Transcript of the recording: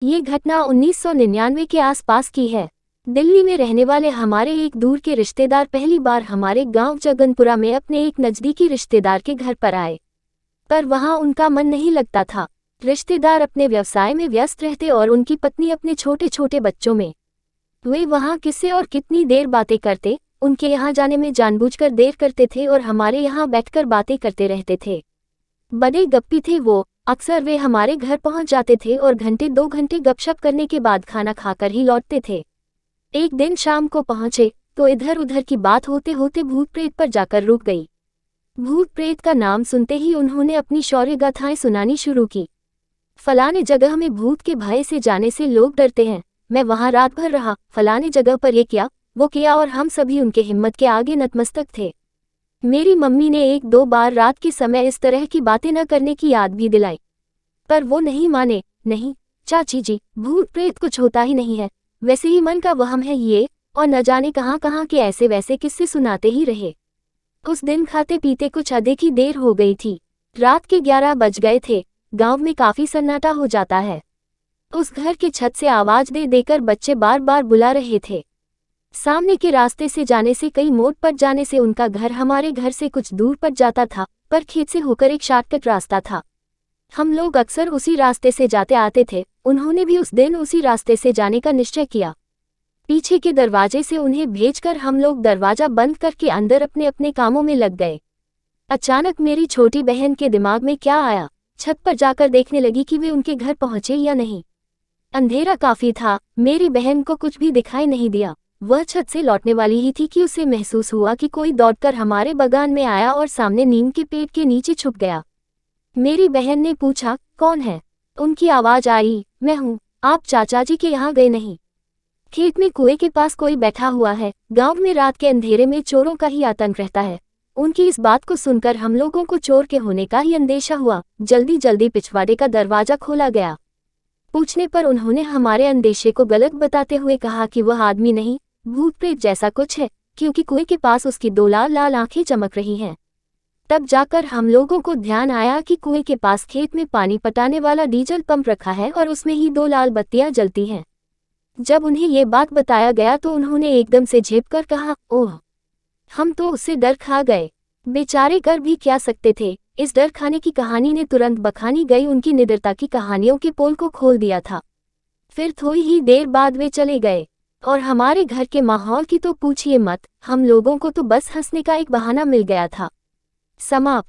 ये घटना 1999 के आसपास की है। दिल्ली में रहने वाले हमारे एक दूर के रिश्तेदार पहली बार हमारे गांव जगनपुरा में अपने एक नज़दीकी रिश्तेदार के घर पर आए, पर वहां उनका मन नहीं लगता था। रिश्तेदार अपने व्यवसाय में व्यस्त रहते और उनकी पत्नी अपने छोटे छोटे बच्चों में। वे वहां किससे और कितनी देर बातें करते, उनके यहाँ जाने में जानबूझकर देर करते थे और हमारे यहाँ बैठकर बातें करते रहते थे। बड़े गप्पी थे वो। अक्सर वे हमारे घर पहुंच जाते थे और घंटे 2 घंटे गपशप करने के बाद खाना खाकर ही लौटते थे। एक दिन शाम को पहुंचे तो इधर उधर की बात होते होते भूत प्रेत पर जाकर रुक गई। भूत प्रेत का नाम सुनते ही उन्होंने अपनी शौर्य गाथाएं सुनानी शुरू की। फलाने जगह में भूत के भय से जाने से लोग डरते हैं, मैं वहां रात भर रहा, फलाने जगह पर ये किया वो किया, और हम सभी उनके हिम्मत के आगे नतमस्तक थे। मेरी मम्मी ने 1-2 बार रात के समय इस तरह की बातें न करने की याद भी दिलाई, पर वो नहीं माने। नहीं चाची जी, भूत प्रेत कुछ होता ही नहीं है, वैसे ही मन का वहम है ये, और न जाने कहाँ कहाँ के ऐसे वैसे किस्से सुनाते ही रहे। उस दिन खाते पीते कुछ अधिक ही देर हो गई थी। रात के 11 बज गए थे। गांव में काफी सन्नाटा हो जाता है। उस घर की छत से आवाज दे देकर बच्चे बार बार बुला रहे थे। सामने के रास्ते से जाने से, कई मोड़ पर जाने से उनका घर हमारे घर से कुछ दूर पर जाता था, पर खेत से होकर एक शॉर्टकट रास्ता था। हम लोग अक्सर उसी रास्ते से जाते आते थे। उन्होंने भी उस दिन उसी रास्ते से जाने का निश्चय किया। पीछे के दरवाजे से उन्हें भेजकर हम लोग दरवाजा बंद करके अंदर अपने अपने कामों में लग गए। अचानक मेरी छोटी बहन के दिमाग में क्या आया, छत पर जाकर देखने लगी कि वे उनके घर पहुंचे या नहीं। अंधेरा काफी था, मेरी बहन को कुछ भी दिखाई नहीं दिया। वह छत से लौटने वाली ही थी कि उसे महसूस हुआ कि कोई दौड़कर हमारे बागान में आया और सामने नीम के पेड़ के नीचे छुप गया। मेरी बहन ने पूछा, कौन है? उनकी आवाज आई, मैं हूँ, आप चाचा जी के यहाँ गए नहीं? खेत में कुएं के पास कोई बैठा हुआ है। गांव में रात के अंधेरे में चोरों का ही आतंक रहता है। उनकी इस बात को सुनकर हम लोगों को चोर के होने का ही अंदेशा हुआ। जल्दी जल्दी पिछवाड़े का दरवाजा खोला गया। पूछने पर उन्होंने हमारे अंदेशे को गलत बताते हुए कहा कि वह आदमी नहीं, भूत प्रेत जैसा कुछ है, क्योंकि कुएं के पास उसकी 2 लाल लाल आंखें चमक रही हैं। तब जाकर हम लोगों को ध्यान आया कि कुएं के पास खेत में पानी पटाने वाला डीजल पंप रखा है और उसमें ही 2 लाल बत्तियां जलती हैं। जब उन्हें ये बात बताया गया तो उन्होंने एकदम से झेपकर कहा, ओह! हम तो उससे डर खा गए। बेचारे कर भी क्या सकते थे। इस डर खाने की कहानी ने तुरंत बखानी गई उनकी निडरता की कहानियों के पोल को खोल दिया था। फिर थोड़ी ही देर बाद वे चले गए, और हमारे घर के माहौल की तो पूछिए मत। हम लोगों को तो बस हंसने का एक बहाना मिल गया था। समाप्त।